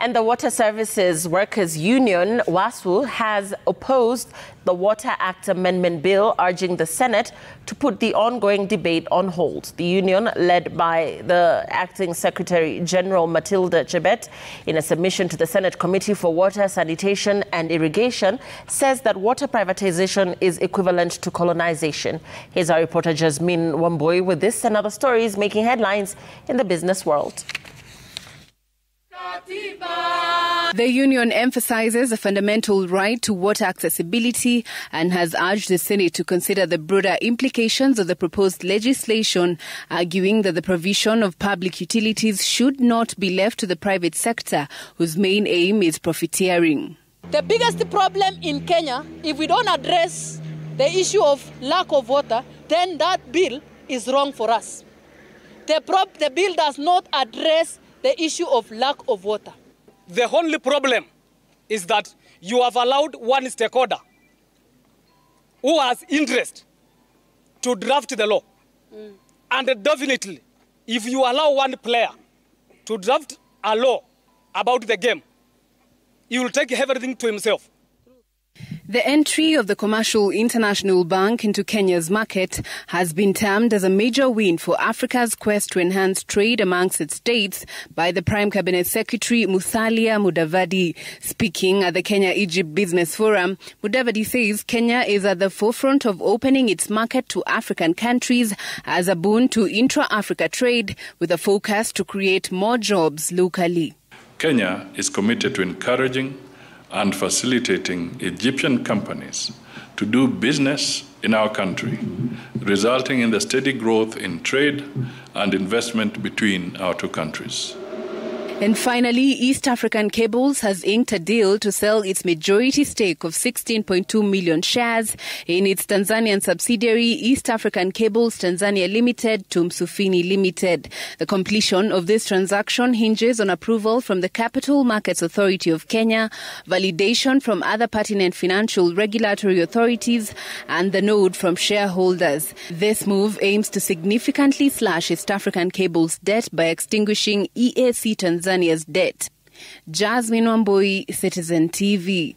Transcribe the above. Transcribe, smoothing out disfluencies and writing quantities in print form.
And the Water Services Workers Union, WASU, has opposed the Water Act Amendment Bill, urging the Senate to put the ongoing debate on hold. The union, led by the Acting Secretary General Matilda Chebet, in a submission to the Senate Committee for Water, Sanitation and Irrigation, says that water privatization is equivalent to colonization. Here's our reporter Jasmine Wambui with this and other stories making headlines in the business world. The union emphasizes a fundamental right to water accessibility and has urged the Senate to consider the broader implications of the proposed legislation, arguing that the provision of public utilities should not be left to the private sector, whose main aim is profiteering. The biggest problem in Kenya, if we don't address the issue of lack of water, then that bill is wrong for us. The bill does not address the issue of lack of water. The only problem is that you have allowed one stakeholder who has interest to draft the law. And definitely, if you allow one player to draft a law about the game, he will take everything to himself. The entry of the Commercial International Bank into Kenya's market has been termed as a major win for Africa's quest to enhance trade amongst its states by the Prime Cabinet Secretary Musalia Mudavadi. Speaking at the Kenya-Egypt Business Forum, Mudavadi says Kenya is at the forefront of opening its market to African countries as a boon to intra-Africa trade, with a focus to create more jobs locally. Kenya is committed to encouraging and facilitating Egyptian companies to do business in our country, resulting in the steady growth in trade and investment between our two countries. And finally, East African Cables has inked a deal to sell its majority stake of 16.2 million shares in its Tanzanian subsidiary, East African Cables Tanzania Limited, to Msufini Limited. The completion of this transaction hinges on approval from the Capital Markets Authority of Kenya, validation from other pertinent financial regulatory authorities, and the nod from shareholders. This move aims to significantly slash East African Cables' debt by extinguishing EAC Tanzania's debt. Jasmine Wambui, Citizen TV.